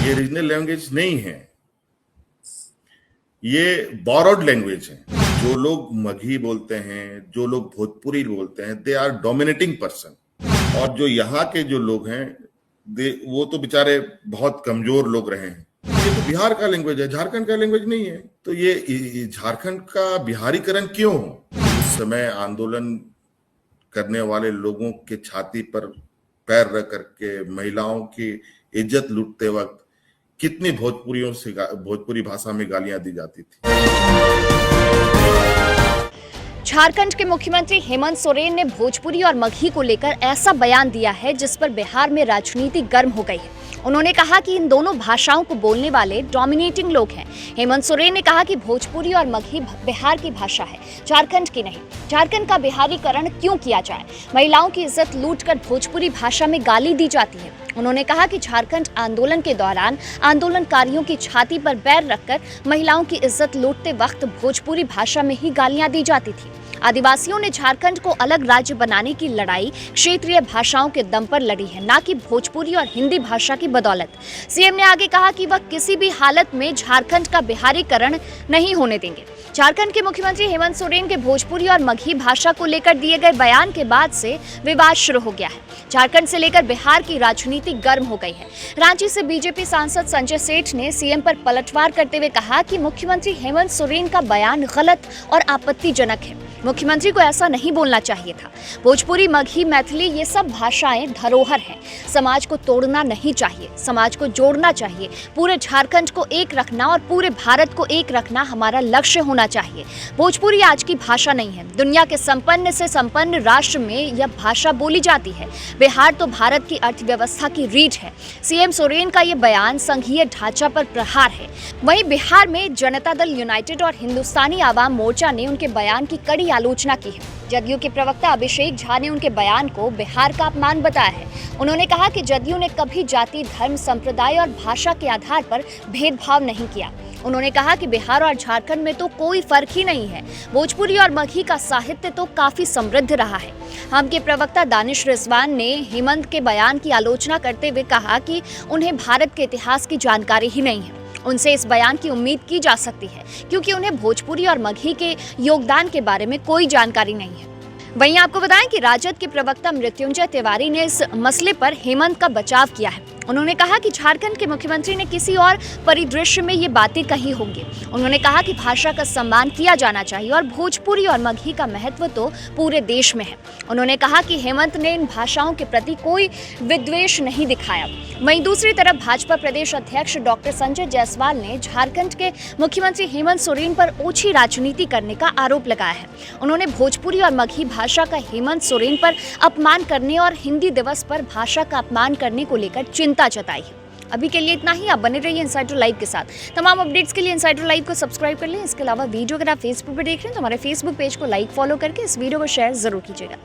ये regional language नहीं है, ये बोरोड लैंग्वेज है। जो लोग मगही बोलते हैं, जो लोग भोजपुरी बोलते हैं, दे आर डोमिनेटिंग पर्सन। और जो यहाँ के जो लोग हैं, वो तो बेचारे बहुत कमजोर लोग रहे हैं। ये तो बिहार का लैंग्वेज है, झारखंड का लैंग्वेज नहीं है। तो ये झारखंड का बिहारीकरण क्यों? उस समय आंदोलन करने वाले लोगों के छाती पर पैर रख करके महिलाओं की इज्जत लूटते वक्त कितनी भोजपुरी भाषा में गालियां दी जाती थी। झारखंड के मुख्यमंत्री हेमंत सोरेन ने भोजपुरी और मगही को लेकर ऐसा बयान दिया है जिस पर बिहार में राजनीति गर्म हो गई है। उन्होंने कहा कि इन दोनों भाषाओं को बोलने वाले डोमिनेटिंग लोग हैं। हेमंत सोरेन ने कहा कि भोजपुरी और मगही बिहार की भाषा है, झारखंड की नहीं। झारखंड का बिहारीकरण क्यों किया जाए? महिलाओं की इज्जत लूटकर भोजपुरी भाषा में गाली दी जाती है। उन्होंने कहा कि झारखंड आंदोलन के दौरान आंदोलनकारियों की छाती पर पैर रखकर महिलाओं की इज्जत लूटते वक्त भोजपुरी भाषा में ही गालियां दी जाती थी। आदिवासियों ने झारखंड को अलग राज्य बनाने की लड़ाई क्षेत्रीय भाषाओं के दम पर लड़ी है, ना कि भोजपुरी और हिंदी भाषा की बदौलत। सीएम ने आगे कहा कि वह किसी भी हालत में झारखंड का बिहारीकरण नहीं होने देंगे। झारखंड के मुख्यमंत्री हेमंत सोरेन के भोजपुरी और मगही भाषा को लेकर दिए गए बयान के बाद से विवाद शुरू हो गया है। झारखंड से लेकर बिहार की राजनीति गर्म हो गई है। रांची से बीजेपी सांसद संजय सेठ ने सीएम पर पलटवार करते हुए कहा कि मुख्यमंत्री हेमंत सोरेन का बयान गलत और आपत्तिजनक है। मुख्यमंत्री को ऐसा नहीं बोलना चाहिए था। भोजपुरी, मगही, मैथिली ये सब भाषाएं धरोहर हैं। समाज को तोड़ना नहीं चाहिए, समाज को जोड़ना चाहिए। पूरे झारखंड को एक रखना और पूरे भारत को एक रखना हमारा लक्ष्य होना चाहिए। भोजपुरी आज की भाषा नहीं है। दुनिया के संपन्न से संपन्न राष्ट्र में यह भाषा बोली जाती है। बिहार तो भारत की अर्थव्यवस्था की रीढ़ है। सीएम सोरेन का ये बयान संघीय ढांचा पर प्रहार है। वहीं बिहार में जनता दल यूनाइटेड और हिंदुस्तानी आवाम मोर्चा ने उनके बयान की कड़ी आलोचना की है। जदयू के प्रवक्ता अभिषेक झा ने उनके बयान को बिहार का अपमान बताया है। उन्होंने कहा कि जदयू ने कभी जाति, धर्म, संप्रदाय और भाषा के आधार पर भेदभाव नहीं किया। उन्होंने कहा कि बिहार और झारखंड में तो कोई फर्क ही नहीं है। भोजपुरी और मगही का साहित्य तो काफी समृद्ध रहा है। हम के प्रवक्ता दानिश रिजवान ने हेमंत के बयान की आलोचना करते हुए कहा कि उन्हें भारत के इतिहास की जानकारी ही नहीं है। उनसे इस बयान की उम्मीद की जा सकती है क्योंकि उन्हें भोजपुरी और मगही के योगदान के बारे में कोई जानकारी नहीं है। वहीं आपको बताएं कि राजद के प्रवक्ता मृत्युंजय तिवारी ने इस मसले पर हेमंत का बचाव किया है। उन्होंने कहा कि झारखंड के मुख्यमंत्री ने किसी और परिदृश्य में ये बातें कही होंगी। उन्होंने कहा कि भाषा का सम्मान किया जाना चाहिए और भोजपुरी और मगही का महत्व तो पूरे देश में है। उन्होंने कहा कि हेमंत ने इन भाषाओं के प्रति कोई विद्वेष नहीं दिखाया। वहीं दूसरी तरफ भाजपा प्रदेश अध्यक्ष डॉक्टर संजय जायसवाल ने झारखंड के मुख्यमंत्री हेमंत सोरेन पर ओछी राजनीति करने का आरोप लगाया है। उन्होंने भोजपुरी और मगही भाषा का हेमंत सोरेन पर अपमान करने और हिंदी दिवस पर भाषा का अपमान करने को लेकर चिंता जताई है। अभी के लिए इतना ही। आप बने रहिए इनसाइडर लाइव के साथ। तमाम अपडेट्स के लिए इनसाइडर लाइव को सब्सक्राइब कर लें। इसके अलावा वीडियो अगर आप फेसबुक पर देख रहे हैं तो हमारे फेसबुक पेज को लाइक, फॉलो करके इस वीडियो को शेयर जरूर कीजिएगा।